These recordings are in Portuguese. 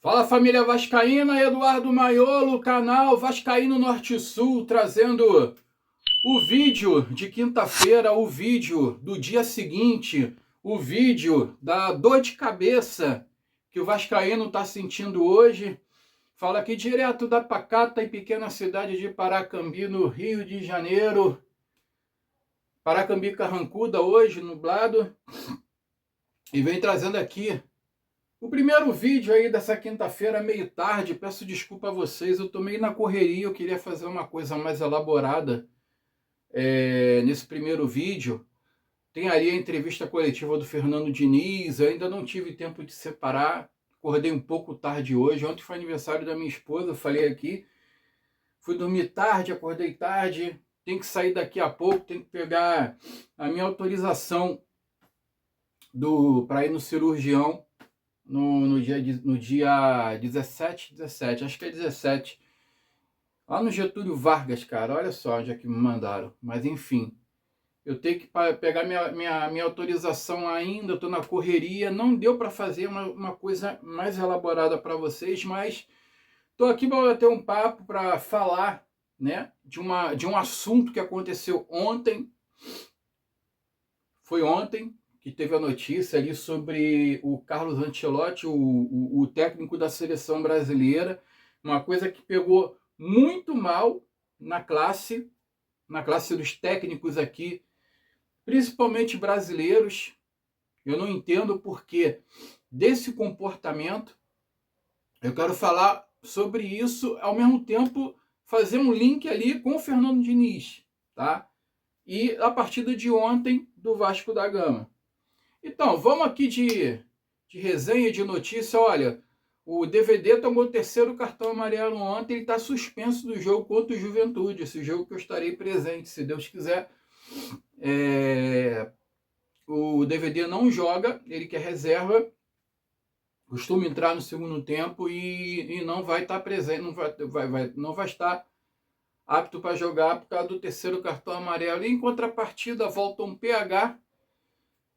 Fala família vascaína, Eduardo Maiolo, canal Vascaíno Norte Sul, trazendo o vídeo de quinta-feira, o vídeo do dia seguinte, o vídeo da dor de cabeça que o vascaíno está sentindo hoje. Fala aqui direto da pacata e pequena cidade de Paracambi, no Rio de Janeiro. Paracambi carrancuda hoje, nublado. E vem trazendo aqui o primeiro vídeo aí dessa quinta-feira, meio tarde. Peço desculpa a vocês, eu tô meio na correria, eu queria fazer uma coisa mais elaborada nesse primeiro vídeo. Tem ali a entrevista coletiva do Fernando Diniz, eu ainda não tive tempo de separar, acordei um pouco tarde hoje. Ontem foi aniversário da minha esposa, eu falei aqui, fui dormir tarde, acordei tarde, tenho que sair daqui a pouco, tenho que pegar a minha autorização para ir no cirurgião, no dia 17, acho que é 17, lá no Getúlio Vargas, cara. Olha só onde é que me mandaram, mas enfim, eu tenho que pegar minha autorização ainda, eu tô na correria, não deu para fazer uma coisa mais elaborada para vocês, mas tô aqui para ter um papo, para falar, né, de um assunto que aconteceu ontem. Foi ontem que teve a notícia ali sobre o Carlos Ancelotti, o técnico da seleção brasileira, uma coisa que pegou muito mal na classe dos técnicos aqui, principalmente brasileiros. Eu não entendo o porquê desse comportamento. Eu quero falar sobre isso, ao mesmo tempo fazer um link ali com o Fernando Diniz, tá? E a partida de ontem do Vasco da Gama. Então, vamos aqui de resenha, de notícia. Olha, o DVD tomou o terceiro cartão amarelo ontem, ele está suspenso do jogo contra o Juventude, esse jogo que eu estarei presente, se Deus quiser. O DVD não joga, ele que é reserva, costuma entrar no segundo tempo e não vai estar presente, não vai estar apto para jogar por causa do terceiro cartão amarelo. E em contrapartida, volta um PH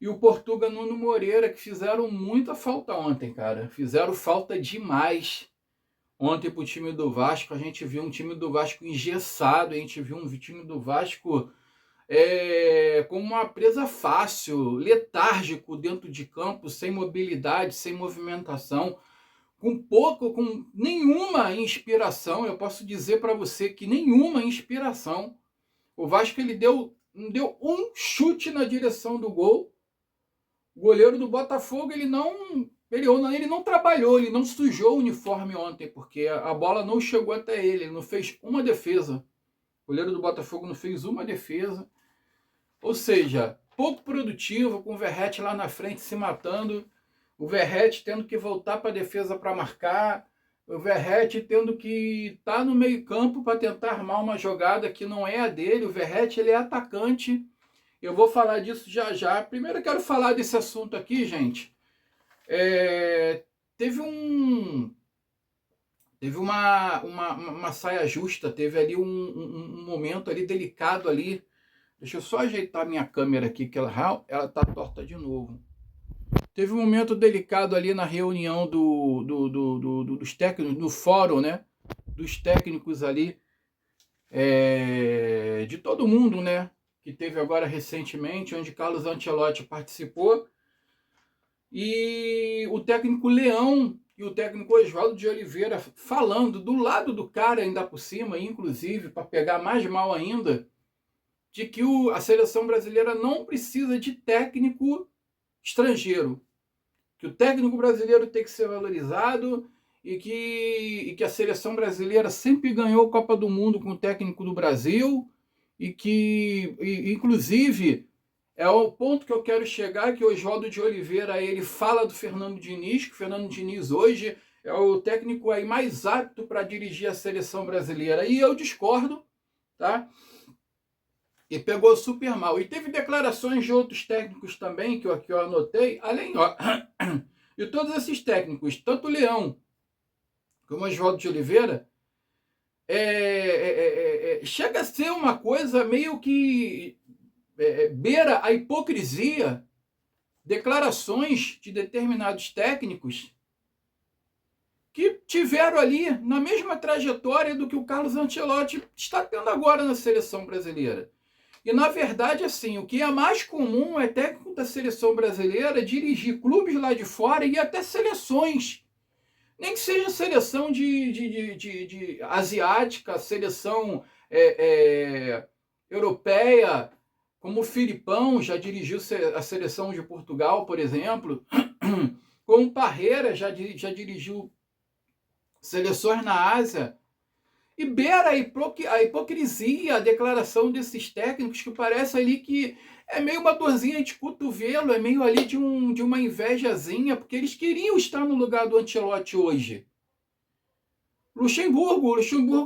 e o Portuga Nuno Moreira, que fizeram muita falta ontem, cara. Fizeram falta demais ontem pro time do Vasco. A gente viu um time do Vasco engessado, a gente viu um time do Vasco com uma presa fácil, letárgico dentro de campo, sem mobilidade, sem movimentação, com nenhuma inspiração. Eu posso dizer para você que nenhuma inspiração. O Vasco ele deu um chute na direção do gol. O goleiro do Botafogo ele não trabalhou, ele não sujou o uniforme ontem, porque a bola não chegou até ele não fez uma defesa. O goleiro do Botafogo não fez uma defesa. Ou seja, pouco produtivo, com o Verratti lá na frente se matando, o Verratti tendo que voltar para a defesa para marcar, o Verratti tendo que estar no meio campo para tentar armar uma jogada que não é a dele. O Verratti ele é atacante. Eu vou falar disso já já. Primeiro eu quero falar desse assunto aqui, gente. Teve uma saia justa, teve ali um momento ali delicado ali. Deixa eu só ajeitar minha câmera aqui, que ela tá torta de novo. Teve um momento delicado ali na reunião dos técnicos, no fórum, né? Dos técnicos ali, de todo mundo, né? Que teve agora recentemente, onde Carlos Ancelotti participou, e o técnico Leão e o técnico Oswaldo de Oliveira falando do lado do cara ainda por cima, inclusive, para pegar mais mal ainda, de que a seleção brasileira não precisa de técnico estrangeiro, que o técnico brasileiro tem que ser valorizado e que a seleção brasileira sempre ganhou a Copa do Mundo com o técnico do Brasil e que, inclusive, é o ponto que eu quero chegar, que o Oswaldo de Oliveira ele fala do Fernando Diniz, que o Fernando Diniz hoje é o técnico aí mais apto para dirigir a seleção brasileira. E eu discordo, tá? E pegou super mal. E teve declarações de outros técnicos também, que eu anotei, além, ó, e todos esses técnicos, tanto o Leão como o Oswaldo de Oliveira, chega a ser uma coisa meio que beira a hipocrisia, declarações de determinados técnicos que tiveram ali na mesma trajetória do que o Carlos Ancelotti está tendo agora na seleção brasileira. E, na verdade, assim, o que é mais comum é técnico da seleção brasileira dirigir clubes lá de fora e até seleções. Nem que seja seleção de asiática, seleção europeia, como o Filipão já dirigiu a seleção de Portugal, por exemplo, como o Parreira já dirigiu seleções na Ásia. E beira a hipocrisia, a declaração desses técnicos que parece ali que é meio uma dorzinha de cotovelo, é meio ali de uma invejazinha, porque eles queriam estar no lugar do Ancelotti hoje. Luxemburgo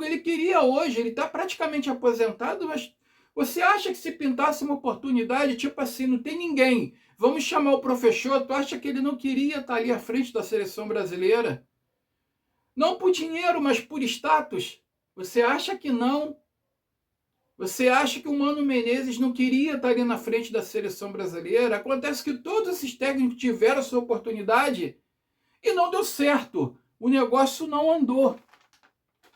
ele queria hoje, ele está praticamente aposentado, mas você acha que se pintasse uma oportunidade, tipo assim, não tem ninguém, vamos chamar o professor, tu acha que ele não queria estar ali à frente da seleção brasileira? Não por dinheiro, mas por status? Você acha que não? Você acha que o Mano Menezes não queria estar ali na frente da seleção brasileira? Acontece que todos esses técnicos tiveram a sua oportunidade e não deu certo. O negócio não andou,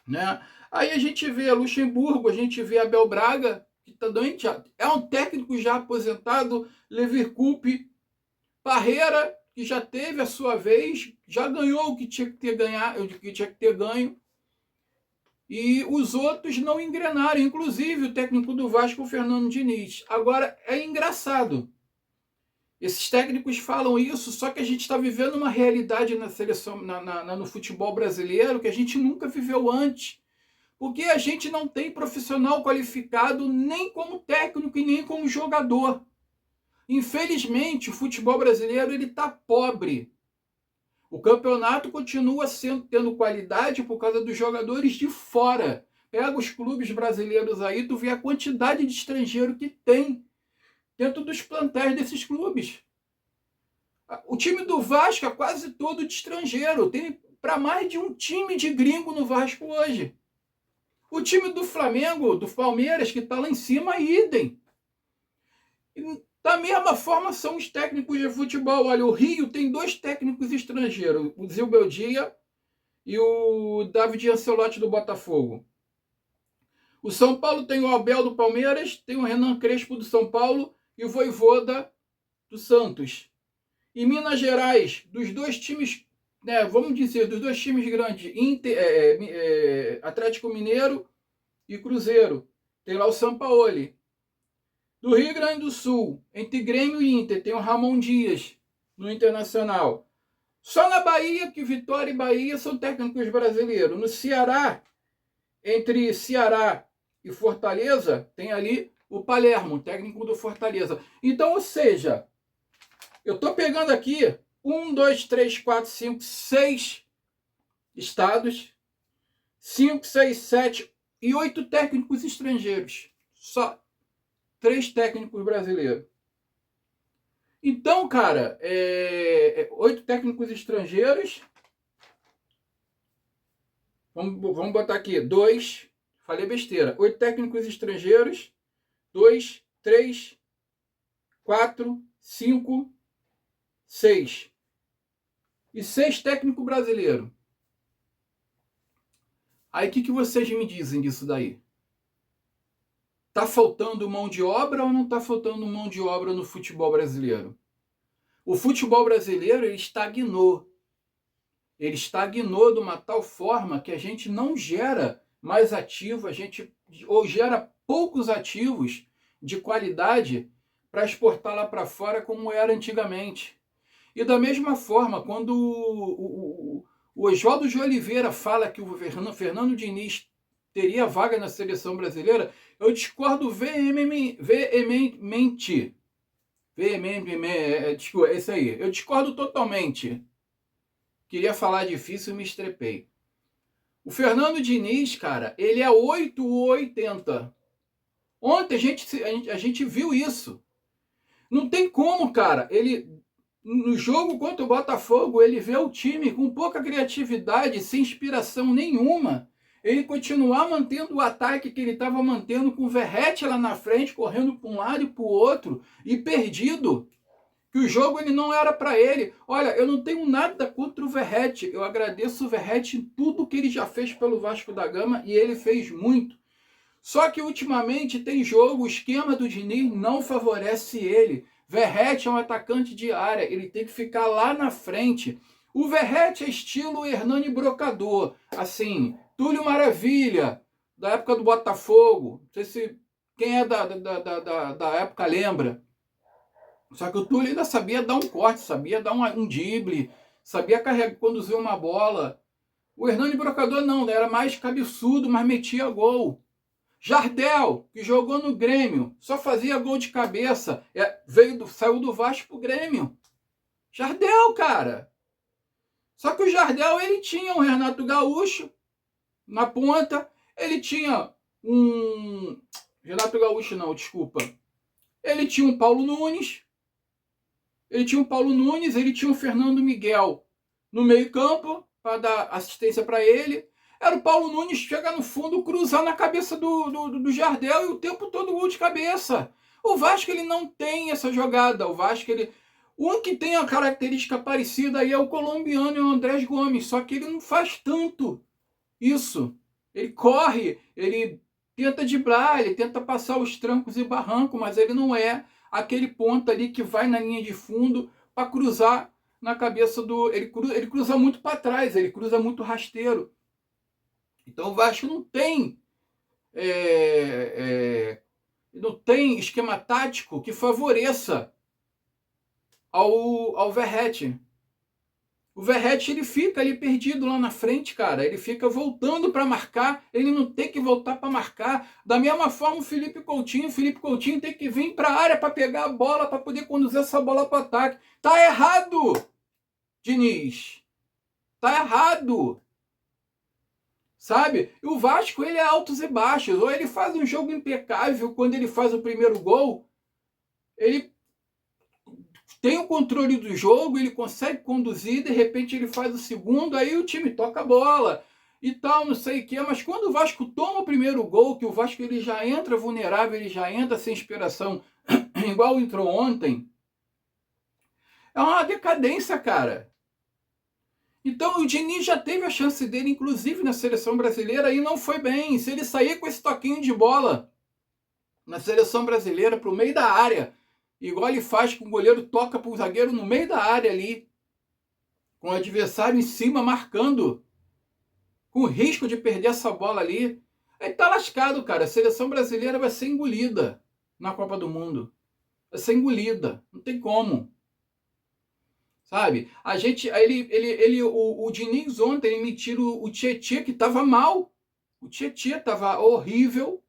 né? Aí a gente vê Luxemburgo, a gente vê Abel Braga, que também é um técnico já aposentado, Leverkusen, Parreira, que já teve a sua vez, já ganhou o que tinha que ter ganho. E os outros não engrenaram, inclusive o técnico do Vasco, o Fernando Diniz. Agora, é engraçado. Esses técnicos falam isso, só que a gente está vivendo uma realidade na seleção, no futebol brasileiro que a gente nunca viveu antes. Porque a gente não tem profissional qualificado nem como técnico e nem como jogador. Infelizmente, o futebol brasileiro está pobre. O campeonato continua tendo qualidade por causa dos jogadores de fora. Pega os clubes brasileiros aí, tu vê a quantidade de estrangeiro que tem dentro dos plantéis desses clubes. O time do Vasco é quase todo de estrangeiro. Tem para mais de um time de gringo no Vasco hoje. O time do Flamengo, do Palmeiras, que está lá em cima, idem. Da mesma forma são os técnicos de futebol. Olha, o Rio tem 2 técnicos estrangeiros, o Zilberdia e o David Ancelotti do Botafogo. O São Paulo tem o Abel do Palmeiras, tem o Renan Crespo do São Paulo e o Vojvoda do Santos. Em Minas Gerais, dos 2 times, né, vamos dizer, dos 2 times grandes, Atlético Mineiro e Cruzeiro, tem lá o Sampaoli. Do Rio Grande do Sul, entre Grêmio e Inter, tem o Ramon Dias, no Internacional. Só na Bahia, que Vitória e Bahia são técnicos brasileiros. No Ceará, entre Ceará e Fortaleza, tem ali o Palermo, técnico do Fortaleza. Então, ou seja, eu estou pegando aqui 1, 2, 3, 4, 5, 6 estados, 5, 6, 7 e 8 técnicos estrangeiros. Só 3 técnicos brasileiros. Então, cara, 8 técnicos estrangeiros. Vamos botar aqui, 2. Falei besteira. 8 técnicos estrangeiros. 2, 3, 4, 5, 6. E 6 técnicos brasileiros. Aí o que vocês me dizem disso daí? Está faltando mão de obra ou não está faltando mão de obra no futebol brasileiro? O futebol brasileiro ele estagnou. Ele estagnou de uma tal forma que a gente não gera mais ativo, ou gera poucos ativos de qualidade para exportar lá para fora como era antigamente. E da mesma forma, quando o Oswaldo de Oliveira fala que o Fernando Diniz teria vaga na seleção brasileira, eu discordo veementemente. Desculpa, é isso aí. Eu discordo totalmente. Queria falar difícil e me estrepei. O Fernando Diniz, cara, ele é 8 ou 80. Ontem a gente viu isso. Não tem como, cara. Ele, no jogo contra o Botafogo, ele vê o time com pouca criatividade, sem inspiração nenhuma. Ele continuar mantendo o ataque que ele estava mantendo com o Verratti lá na frente, correndo para um lado e para o outro, e perdido. que o jogo ele não era para ele. Olha, eu não tenho nada contra o Verratti. Eu agradeço o Verratti em tudo que ele já fez pelo Vasco da Gama e ele fez muito. Só que ultimamente tem jogo, o esquema do Diniz não favorece ele. Verratti é um atacante de área, ele tem que ficar lá na frente. O Verratti é estilo Hernani Brocador, assim, Túlio Maravilha, da época do Botafogo. Não sei se quem é da época lembra. Só que o Túlio ainda sabia dar um corte, sabia dar um drible, sabia carregar, conduzir uma bola. O Hernani Brocador não, era mais cabeçudo, mas metia gol. Jardel, que jogou no Grêmio, só fazia gol de cabeça. Saiu do Vasco pro Grêmio. Jardel, cara. Só que o Jardel, ele tinha um Renato Gaúcho na ponta. Ele tinha um... Renato Gaúcho não, desculpa. Ele tinha um Paulo Nunes. Ele tinha um Fernando Miguel no meio campo para dar assistência para ele. Era o Paulo Nunes chegar no fundo, cruzar na cabeça do Jardel e o tempo todo gol de cabeça. O Vasco ele não tem essa jogada. O Vasco ele... Um que tem a característica parecida aí é o colombiano, é o Andrés Gomes. Só que ele não faz tanto isso. Ele corre, ele tenta driblar, ele tenta passar os trancos e barrancos, mas ele não é aquele ponta ali que vai na linha de fundo para cruzar na cabeça do... Ele cruza muito para trás, ele cruza muito rasteiro. Então o Vasco não tem esquema tático que favoreça ao Verratti. O Verratti ele fica ali perdido lá na frente, cara. Ele fica voltando para marcar, ele não tem que voltar para marcar. Da mesma forma o Felipe Coutinho tem que vir para a área para pegar a bola, para poder conduzir essa bola para o ataque. Tá errado, Diniz. Tá errado. Sabe? E o Vasco, ele é altos e baixos. Ou ele faz um jogo impecável quando ele faz o primeiro gol. Ele tem o controle do jogo, ele consegue conduzir, de repente ele faz o segundo, aí o time toca a bola e tal, não sei o que. Mas quando o Vasco toma o primeiro gol, que o Vasco ele já entra vulnerável, ele já entra sem inspiração, igual entrou ontem, é uma decadência, cara. Então o Diniz já teve a chance dele, inclusive na seleção brasileira, e não foi bem. Se ele sair com esse toquinho de bola na seleção brasileira, para o meio da área, igual ele faz com o goleiro, toca para o zagueiro no meio da área ali, com o adversário em cima, marcando, com o risco de perder essa bola ali, aí tá lascado, cara. A seleção brasileira vai ser engolida na Copa do Mundo. Vai ser engolida, não tem como. Sabe? A gente, o Diniz ontem ele me tira o Tietê, que estava mal. O Tietê estava horrível.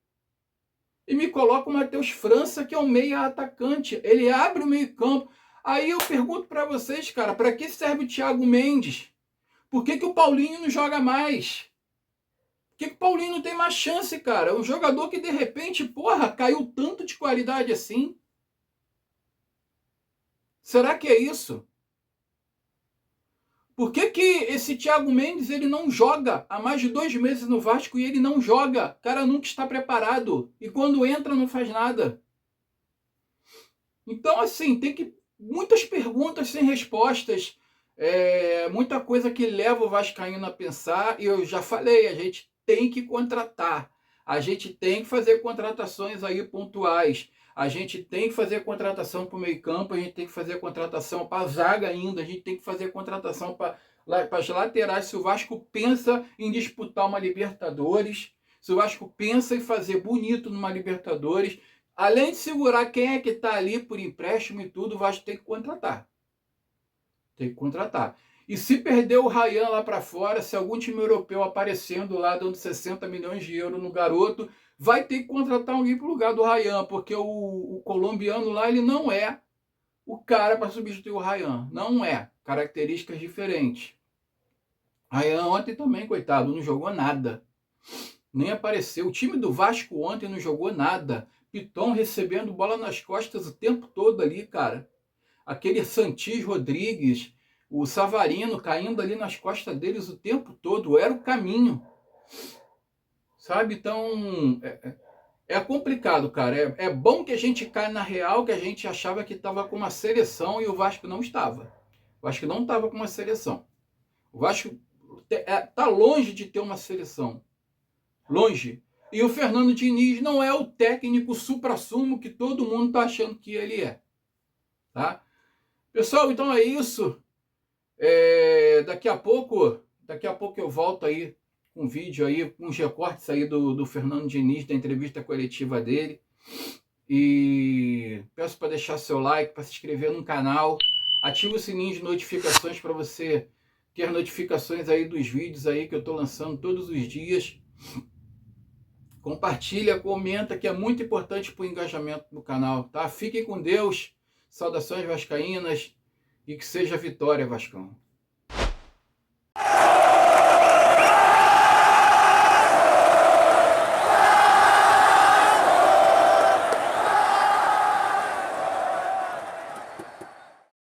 E me coloca o Matheus França, que é um meia atacante. Ele abre o meio campo. Aí eu pergunto para vocês, cara, para que serve o Thiago Mendes? Por que o Paulinho não joga mais? Por que o Paulinho não tem mais chance, cara? Um jogador que de repente, porra, caiu tanto de qualidade assim. Será que é isso? Por que esse Thiago Mendes ele não joga há mais de 2 meses no Vasco e ele não joga? O cara nunca está preparado. E quando entra não faz nada. Então, assim, muitas perguntas sem respostas. Muita coisa que leva o vascaíno a pensar. E eu já falei, a gente tem que contratar. A gente tem que fazer contratações aí pontuais. A gente tem que fazer contratação para o meio campo, a gente tem que fazer contratação para a zaga ainda, a gente tem que fazer contratação para as laterais. Se o Vasco pensa em disputar uma Libertadores, se o Vasco pensa em fazer bonito numa Libertadores, além de segurar quem é que está ali por empréstimo e tudo, o Vasco tem que contratar. Tem que contratar. E se perder o Ryan lá para fora, se algum time europeu aparecendo lá dando 60 milhões de euros no garoto, vai ter que contratar alguém para o lugar do Ryan, porque o colombiano lá ele não é o cara para substituir o Ryan. Não é. Características diferentes. Ryan ontem também, coitado, não jogou nada. Nem apareceu. O time do Vasco ontem não jogou nada. Piton recebendo bola nas costas o tempo todo ali, cara. Aquele Santis Rodrigues, o Savarino caindo ali nas costas deles o tempo todo. Era o caminho. Sabe? Então, É complicado, cara. É bom que a gente caia na real, que a gente achava que estava com uma seleção e o Vasco não estava. O Vasco não estava com uma seleção. O Vasco tá longe de ter uma seleção. Longe. E o Fernando Diniz não é o técnico suprassumo que todo mundo está achando que ele é. Tá? Pessoal, então é isso. Daqui a pouco eu volto aí com um vídeo aí, com uns recortes aí do Fernando Diniz, da entrevista coletiva dele. E peço para deixar seu like, para se inscrever no canal, ativa o sininho de notificações para você ter notificações aí dos vídeos aí que eu estou lançando todos os dias. Compartilha, comenta, que é muito importante para o engajamento do canal, tá? Fiquem com Deus, saudações vascaínas e que seja vitória, Vascão.